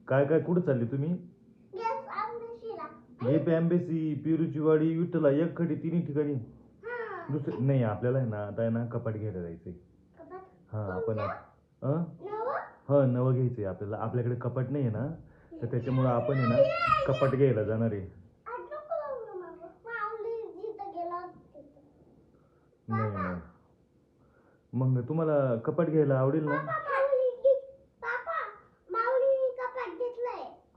काय काय कुठं चालली तुम्ही? गेप एम्बेसी, पेरूची वाडी, विठ्ठला, एकखडी, तिन्ही ठिकाणी. दुसरं नाही, आपल्याला आहे ना आता आहे ना कपाट घ्यायला जायचंय. हा आपण हा नवं घ्यायचंय आपल्याला. आपल्याकडे कपाट नाही आहे ना, तर त्याच्यामुळं आपण आहे ना कपाट घ्यायला जाणार आहे. नाही नाही, मग तुम्हाला कपाट घ्यायला आवडेल ना?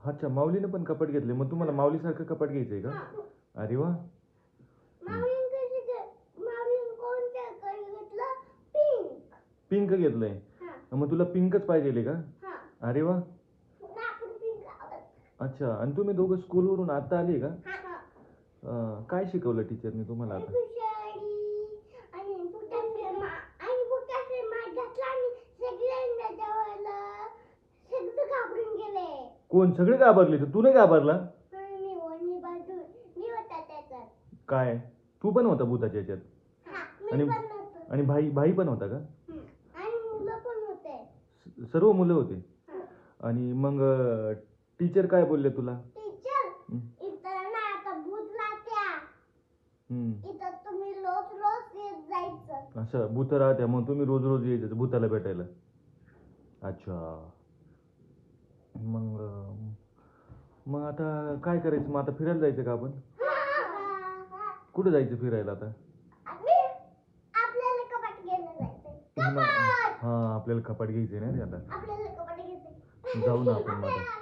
अच्छा, माऊलीने पण कपाट घेतले. मग तुम्हाला माऊलीसारखं कपाट घ्यायचंय का? अरे वा. पिंक घेतलंय? मग तुला पिंकच पाहिजे का? अरे वा. अच्छा, आणि तुम्ही दोघं स्कूलवरून आता आले का? काय शिकवलं टीचरनी तुम्हाला आता? कोण? सगळे घाबरले तर तू नाही घाबरला? काय तू पण होता भूताच्या ह्याच्यात? आणि भाई भाई पण होता का? सर्व मुलं होते. आणि मग टीचर काय बोलले तुला? असं भूत राहत्या, मग तुम्ही रोज रोज यायचं भूताला भेटायला? अच्छा. मग मग आता काय करायचं? मग आता फिरायला जायचं का आपण? कुठे जायचं फिरायला आता? हा, आपल्याला कपाट घ्यायचंय ना रे आता. जाऊ ना आपण मध्ये.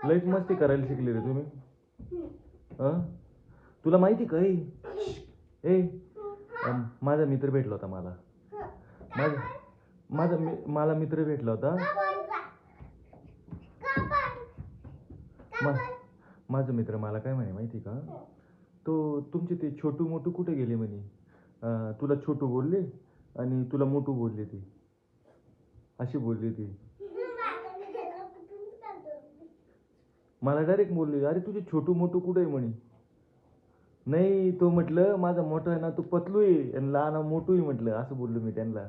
लईच मस्ती करायला शिकली रे तुम्ही. तुला माहिती का? ए, माझा मित्र भेटला होता मला. मला मित्र भेटला होता. माझा मित्र मला काय म्हणे माहिती का? तो तुमचे ते छोटू मोठू कुठे गेले म्हणे. तुला छोटू बोलले आणि तुला मोठू बोलले, ती अशी बोलली ती. मला डायरेक्ट बोलले, अरे तुझे छोटू मोठू कुठे आहे म्हणे. नाही, तो म्हटलं माझा मोठा आहे ना तो पतलू आहे आणि लहान मोठू आहे म्हटलं, असं बोललो मी त्यांना.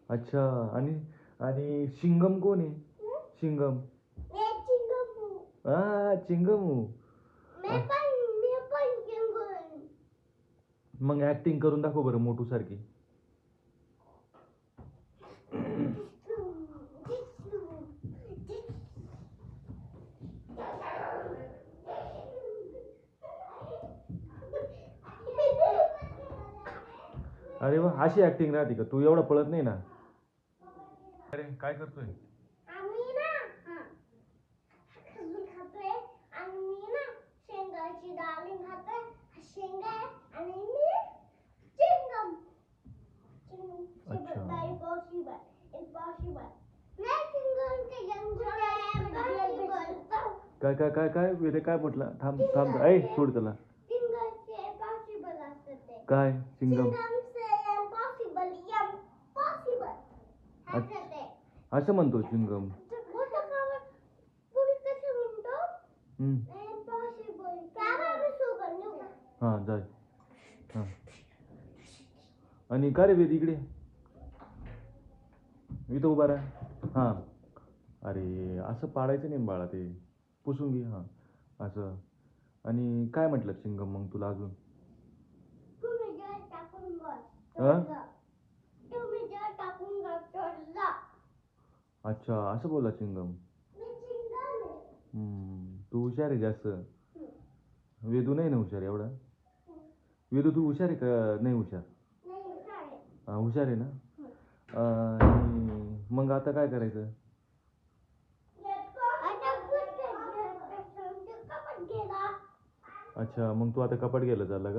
अच्छा. आणि आणि शिंगम कोण आहे? शिंगम? हा, चिंगमू. मग ऍक्टिंग करून दाखव बरं मोठू सारखी. अरे वा, अशी ऍक्टिंग राहते का? तू एवढा पळत नाही ना. अरे काय करतोय? काय काय काय काय वेळे काय म्हटलं? थांब थांब, ऐ सोड त्याला. काय सिंगम? असं म्हणतो सिंगम? हा जाय. हा. आणि काय रे वेद इकडे इथं उभा राहा. हा. अरे असं पाडायचं नाही बाळा, ते पुसून घे. हा असं. आणि काय म्हटलं चिंगम मग तुला अजून? अच्छा, असं बोला चिंगम. तू हुशार आहे जास्त. वेदू नाही ना हुशार एवढा? वेदू तू हुशार आहे का नाही हुशार? हुशार आहे ना. मग आता काय करायचं? अच्छा, मग तू आता कपाट घ्यायला चालला का?